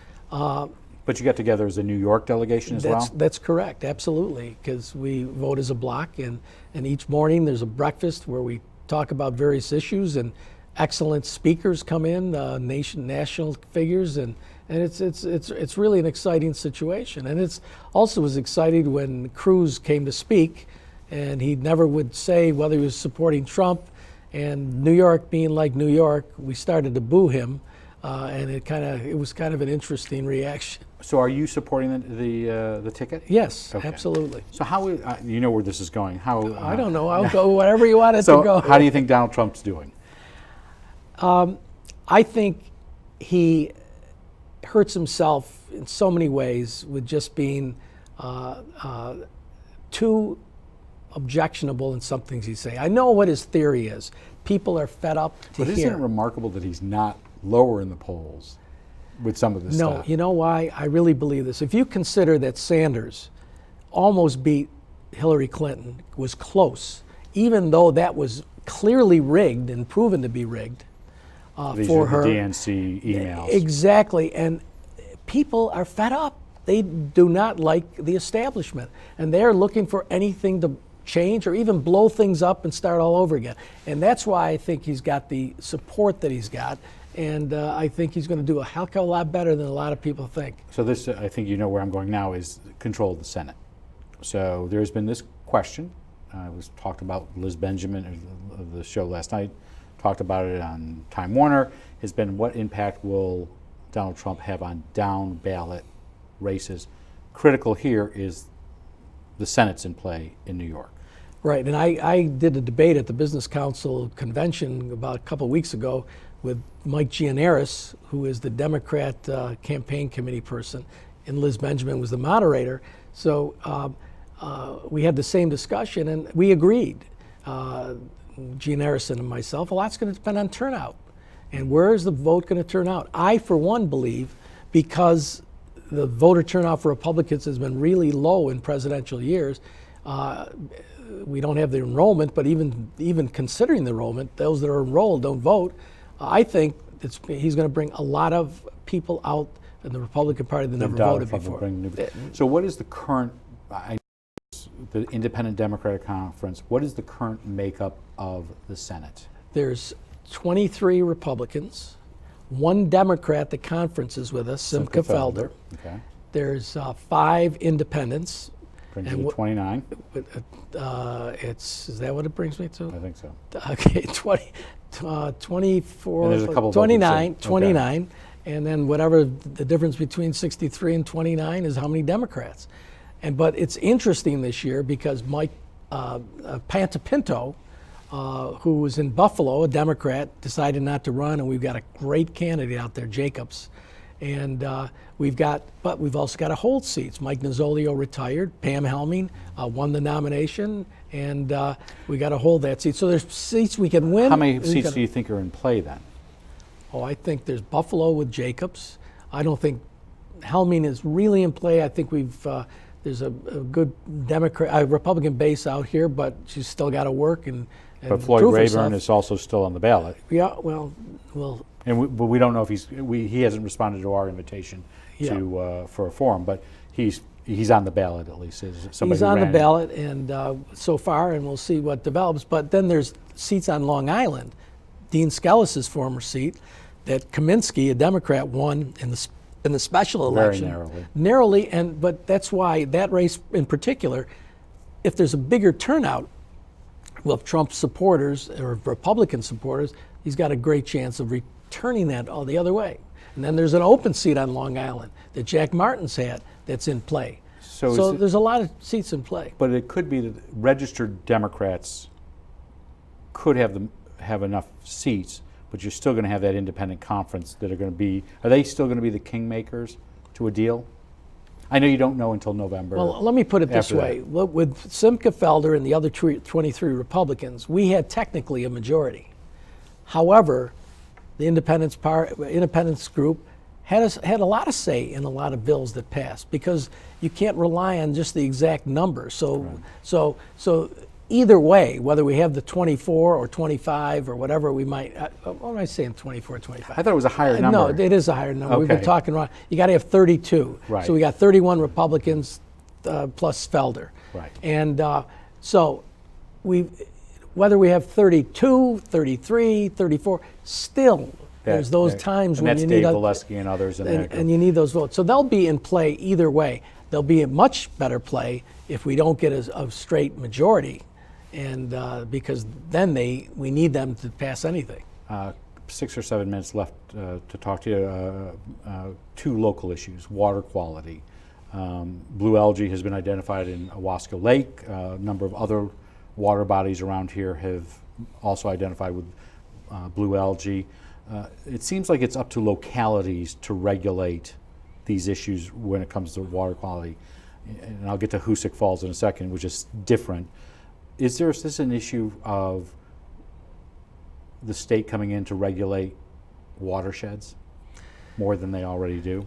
But you get together as a New York delegation as well? That's correct, absolutely, because we vote as a block, and each morning there's a breakfast where we talk about various issues, and excellent speakers come in, national figures, and it's really an exciting situation. And it's also was exciting when Cruz came to speak, and he never would say whether he was supporting Trump. And New York being like New York, we started to boo him, and it was kind of an interesting reaction. So are you supporting the ticket? Yes, okay. Absolutely. So how you know where this is going? I don't know. I'll go whatever you want it to go. So how do you think Donald Trump's doing? I think he hurts himself in so many ways with just being too objectionable in some things he's saying. I know what his theory is. People are fed up to hear. But isn't it remarkable that he's not lower in the polls with some of this stuff? No, you know why? I really believe this. If you consider that Sanders almost beat Hillary Clinton, was close, even though that was clearly rigged and proven to be rigged for her. The DNC emails. Exactly, and people are fed up. They do not like the establishment, and they're looking for anything to change or even blow things up and start all over again. And that's why I think he's got the support that he's got, and I think he's going to do a heck of a lot better than a lot of people think. So this, I think you know where I'm going now, is control of the Senate. So there's been this question. It was talked about, Liz Benjamin of the show last night talked about it on Time Warner, has been what impact will Donald Trump have on down ballot races. Critical here is the Senate's in play in New York. Right, and I did a debate at the Business Council convention about a couple of weeks ago with Mike Gianaris, who is the Democrat campaign committee person, and Liz Benjamin was the moderator. So we had the same discussion, and we agreed, Gianaris and myself, a lot's going to depend on turnout. And where is the vote going to turn out? I, for one, believe because the voter turnout for Republicans has been really low in presidential years. We don't have the enrollment, but even considering the enrollment, those that are enrolled don't vote. I think he's going to bring a lot of people out in the Republican Party that never voted before. So what is the current, the Independent Democratic Conference, what is the current makeup of the Senate? There's 23 Republicans, one Democrat that conferences with us, Simcha Felder. Okay. There's 5 independents. Brings you to 29. Is that what it brings me to? I think so. Okay, 24, and there's a couple 29, okay. 29, and then whatever the difference between 63 and 29 is how many Democrats. But it's interesting this year because Mike Pantapinto, who was in Buffalo, a Democrat, decided not to run, and we've got a great candidate out there, Jacobs. And but we've also got to hold seats. Mike Nozzolio retired. Pam Helming won the nomination, and we got to hold that seat. So there's seats we can win. How many seats do you think are in play then? Oh, I think there's Buffalo with Jacobs. I don't think Helming is really in play. I think there's a good Republican base out here, but she's still got to work and But Floyd Rayburn is also still on the ballot. Yeah, well. But we don't know if he hasn't responded to our invitation for a forum, but he's on the ballot at least. He's on the ballot, and so far, and we'll see what develops. But then there's seats on Long Island. Dean Skelis's former seat that Kaminsky, a Democrat, won in the special election. Very narrowly. But that's why that race in particular, if there's a bigger turnout with Trump supporters or Republican supporters, he's got a great chance of turning that all the other way. And then there's an open seat on Long Island that Jack Martin's had that's in play. So there's a lot of seats in play. But it could be that registered Democrats could have have enough seats, but you're still going to have that independent conference that are going to be, are they still going to be the kingmakers to a deal? I know you don't know until November. Well, let me put it this way. With Simca Felder and the other 23 Republicans, we had technically a majority. However, the independence group had a lot of say in a lot of bills that passed, because you can't rely on just the exact number. So either way, whether we have the 24 or 25 or whatever we might, what am I saying, 24, 25? I thought it was a higher number. No, it is a higher number. We've been Okay. talking around. You got to have 32. Right. So we got 31 Republicans plus Felder. Right. And so whether we have 32, 33, 34, still there's those times and when that's you Dave need Valesky and others in that group. and you need those votes. So they'll be in play either way. They'll be a much better play if we don't get a straight majority, and because then we need them to pass anything. 6 or 7 minutes left to talk to you. 2 local issues: water quality. Blue algae has been identified in Owasco Lake. A number of other water bodies around here have also identified with blue algae. It seems like it's up to localities to regulate these issues when it comes to water quality. And I'll get to Hoosick Falls in a second, which is different. Is this an issue of the state coming in to regulate watersheds more than they already do?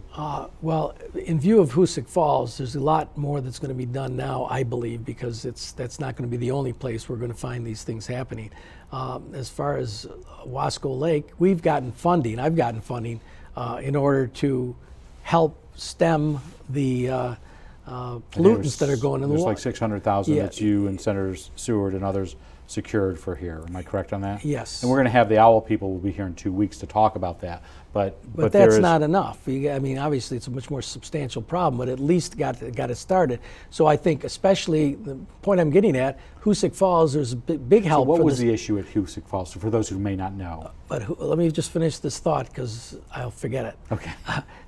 Well, in view of Hoosick Falls, there's a lot more that's going to be done now, I believe, because that's not going to be the only place we're going to find these things happening. As far as Wasco Lake, we've gotten funding. I've gotten funding in order to help stem the pollutants that are going in the water. There's like 600,000 Yeah. that you and Senators Seward and others secured for here. Am I correct on that? Yes. And we're going to have the OWL people will be here in 2 weeks to talk about that. But But there that's is, not enough. I mean, obviously, it's a much more substantial problem, but at least got it started. So I think, especially the point I'm getting at, Hoosick Falls, there's a big So help. what for was this. the issue at Hoosick Falls, for those who may not know? But let me just finish this thought, because I'll forget it. Okay.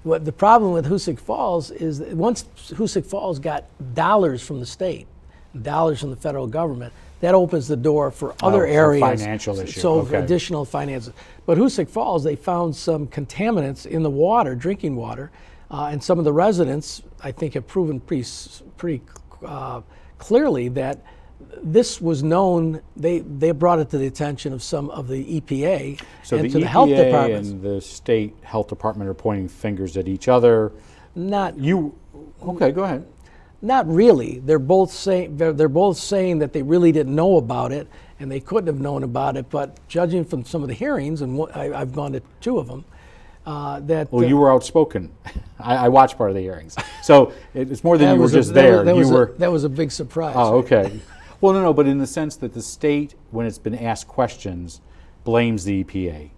What the problem with Hoosick Falls is that once Hoosick Falls got dollars from the state, dollars from the federal government, that opens the door for other so areas. financial issue. So Okay. additional finances. But Hoosick Falls, they found some contaminants in the water, drinking water, and some of the residents, I think, have proven pretty clearly that this was known. They brought it to the attention of some of the EPA So and the to EPA the health departments. and the state health department are pointing fingers at each other. Okay, go ahead. Not really. They're both saying that they really didn't know about it, and they couldn't have known about it. But judging from some of the hearings, and I've gone to 2 of them, Well, you were outspoken. I watched part of the hearings, so it's more than you were just there. That was a big surprise. Oh, okay. Well, no, but in the sense that the state, when it's been asked questions, blames the EPA.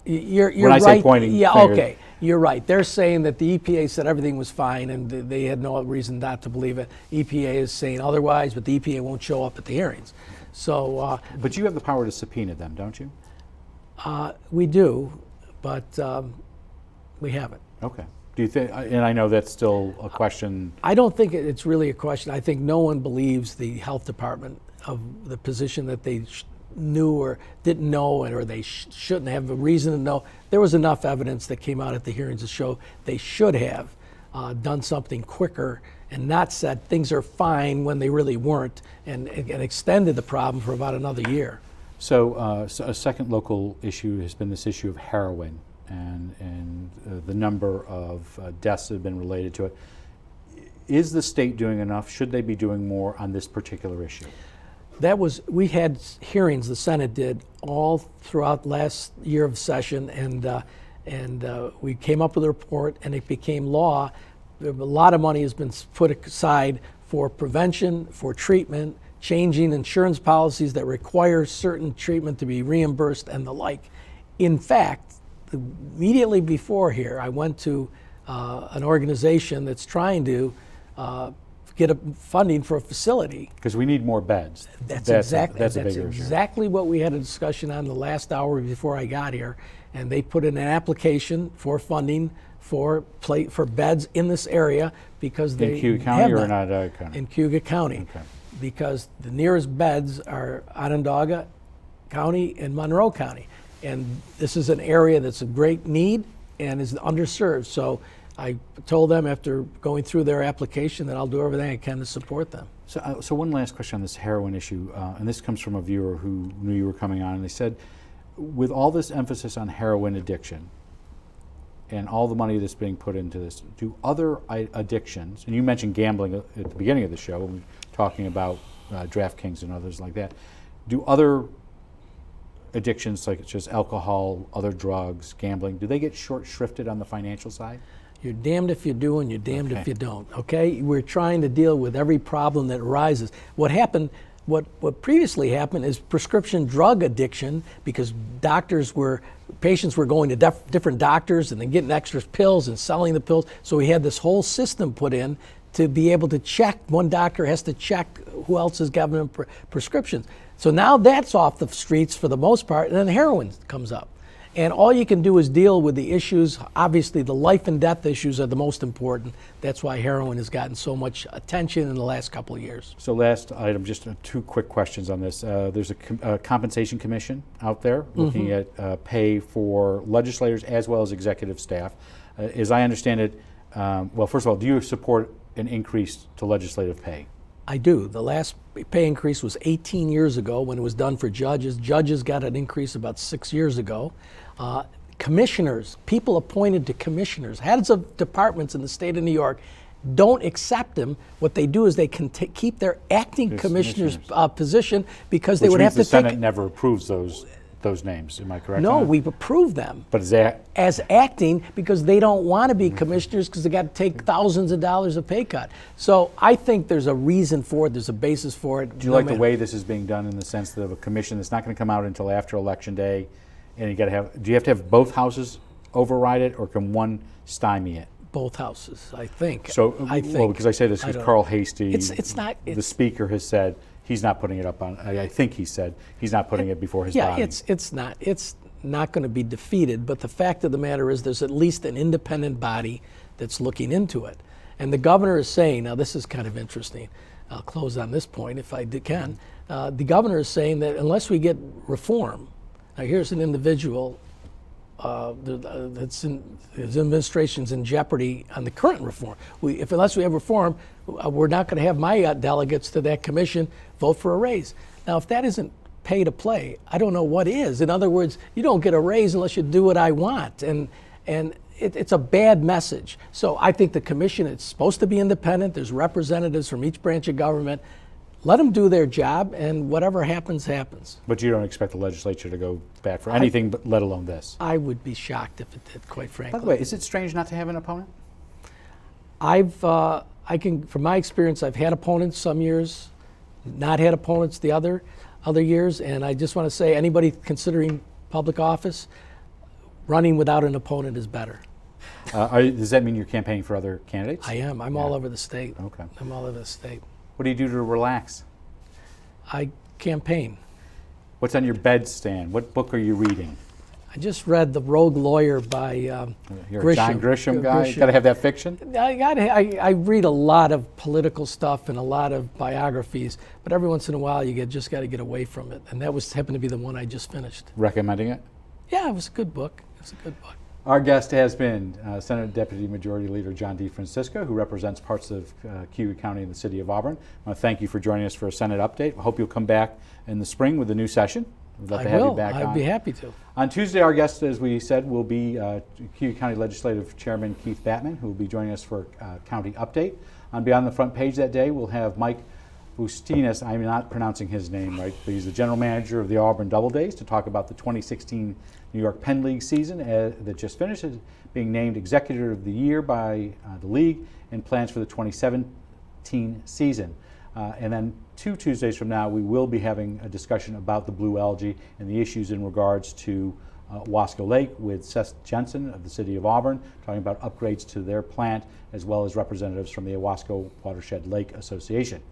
You're When I right. say pointing yeah, fingers. okay. You're right. They're saying that the EPA said everything was fine, and they had no reason not to believe it. EPA is saying otherwise, but the EPA won't show up at the hearings. So But you have the power to subpoena them, don't you? we do, but we haven't. Okay. Do you think? And I know that's still a question. I don't think it's really a question. I think no one believes the health department of the position that they knew or didn't know, or they shouldn't have a reason to know. There was enough evidence that came out at the hearings to show they should have done something quicker and not said things are fine when they really weren't, and extended the problem for about another year. So a second local issue has been this issue of heroin, and the number of deaths that have been related to it. Is the state doing enough? Should they be doing more on this particular issue? We had hearings, the Senate did, all throughout last year of session, and we came up with a report, and it became law. A lot of money has been put aside for prevention, for treatment, changing insurance policies that require certain treatment to be reimbursed and the like. In fact, immediately before here, I went to an organization that's trying to get funding for a facility. Because we need more beds. That's a bigger issue. exactly what we had a discussion on the last hour before I got here, and they put in an application for funding for beds in this area because they In Cuyahoga County have or none. in Onondaga County? In Cuyahoga County, Okay. because the nearest beds are Onondaga County and Monroe County. And this is an area that's a great need and is underserved. So I told them after going through their application that I'll do everything I can to support them. So one last question on this heroin issue, and this comes from a viewer who knew you were coming on, and they said, with all this emphasis on heroin addiction and all the money that's being put into this, do other addictions, and you mentioned gambling at the beginning of the show when we were talking about DraftKings and others like that, do other addictions like just alcohol, other drugs, gambling, do they get short-shrifted on the financial side? You're damned if you do and you're damned if you don't, okay? We're trying to deal with every problem that arises. What previously happened is prescription drug addiction, because patients were going to different doctors and then getting extra pills and selling the pills. So we had this whole system put in to be able to check. One doctor has to check who else is giving them prescriptions. So now that's off the streets for the most part, and then heroin comes up. And all you can do is deal with the issues. Obviously, the life and death issues are the most important. That's why heroin has gotten so much attention in the last couple of years. So last item, just two quick questions on this. There's a compensation commission out there looking at pay for legislators as well as executive staff. As I understand it, well, first of all, do you support an increase to legislative pay? I do. The last pay increase was 18 years ago when it was done for judges. Judges got an increase about 6 years ago. Commissioners, people appointed to commissioners, heads of departments in the state of New York, don't accept them. What they do is they can keep their acting commissioner's position because they would have to the Senate never approves those names. Am I correct? No, we've approved them. But is that as acting because they don't want to be commissioners because they got to take thousands of dollars of pay cut. So I think there's a reason for it. There's a basis for it. Do you like the way this is being done in the sense that of a commission that's not going to come out until after Election Day, and do you have to have both houses override it, or can one stymie it? Both houses, I think. So, well, because I say this because Carl Hasty, the Speaker, has said he's not putting it up on. I think he said he's not putting it before his body. Yeah, it's not going to be defeated. But the fact of the matter is, there's at least an independent body that's looking into it, and the governor is saying. Now, this is kind of interesting. I'll close on this point if I can. The governor is saying that unless we get reform. Now, here's an individual his administration's in jeopardy on the current reform. Unless we have reform, we're not going to have my delegates to that commission vote for a raise. Now, if that isn't pay to play, I don't know what is. In other words, you don't get a raise unless you do what I want, and it's a bad message. So I think the commission is supposed to be independent. There's representatives from each branch of government. Let them do their job, and whatever happens, happens. But you don't expect the legislature to go back for anything, but let alone this? I would be shocked if it did, quite frankly. By the way, is it strange not to have an opponent? From my experience, I've had opponents some years, not had opponents the other years, and I just want to say, anybody considering public office, running without an opponent is better. Does that mean you're campaigning for other candidates? I am. I'm all over the state. Okay. I'm all over the state. What do you do to relax? I campaign. What's on your bedstand? What book are you reading? I just read The Rogue Lawyer by You're Grisham. a John Grisham guy? Got to have that fiction? I read a lot of political stuff and a lot of biographies, but every once in a while you just got to get away from it. And that happened to be the one I just finished. Recommending it? Yeah, it was a good book. Our guest has been Senate Deputy Majority Leader John DeFrancisco, who represents parts of Cuyahoga County and the city of Auburn. I want to thank you for joining us for a Senate update. I hope you'll come back in the spring with a new session. We'd love to have you back on. I'd be happy to. On Tuesday, our guest, as we said, will be Cuyahoga County Legislative Chairman Keith Batman, who will be joining us for County Update. On Beyond the Front Page that day, we'll have Mike Bustinas, I'm not pronouncing his name right, but he's the general manager of the Auburn Doubledays, to talk about the 2016 New York Penn League season that just finished, being named Executive of the Year by the league, and plans for the 2017 season. And then 2 Tuesdays from now, we will be having a discussion about the blue algae and the issues in regards to Wasco Lake with Seth Jensen of the city of Auburn, talking about upgrades to their plant, as well as representatives from the Owasco Watershed Lake Association.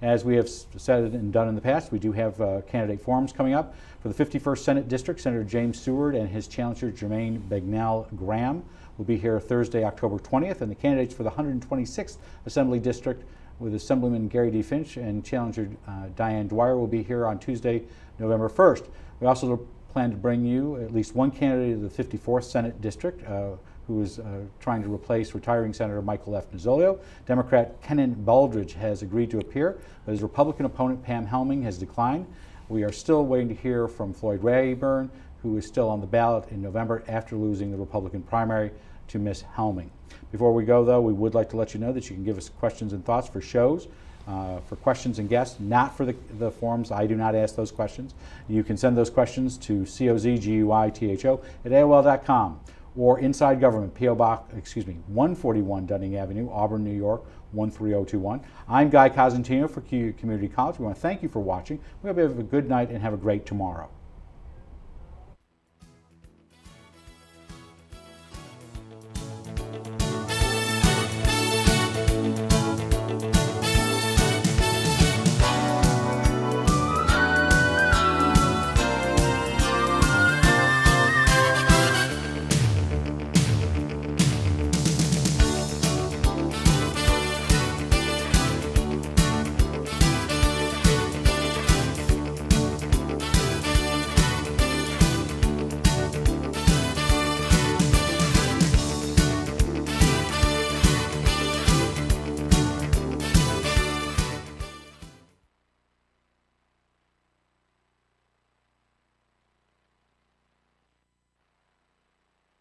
As we have said and done in the past, we do have candidate forums coming up. For the 51st Senate District, Senator James Seward and his challenger Jermaine Bagnell Graham will be here Thursday, October 20th, and the candidates for the 126th Assembly District with Assemblyman Gary D. Finch, and Challenger Diane Dwyer will be here on Tuesday, November 1st. We also plan to bring you at least one candidate of the 54th Senate District who is trying to replace retiring Senator Michael F. Nozzolio. Democrat Kennan Baldridge has agreed to appear, but his Republican opponent Pam Helming has declined. We are still waiting to hear from Floyd Rayburn, who is still on the ballot in November after losing the Republican primary to Miss Helming. Before we go, though, we would like to let you know that you can give us questions and thoughts for shows, for questions and guests, not for the forums. I do not ask those questions. You can send those questions to cozguytho@aol.com or Inside Government, P.O. Box, 141 Dunning Avenue, Auburn, New York, 13021. I'm Guy Cosentino for CU Community College. We want to thank you for watching. We hope you have a good night and have a great tomorrow.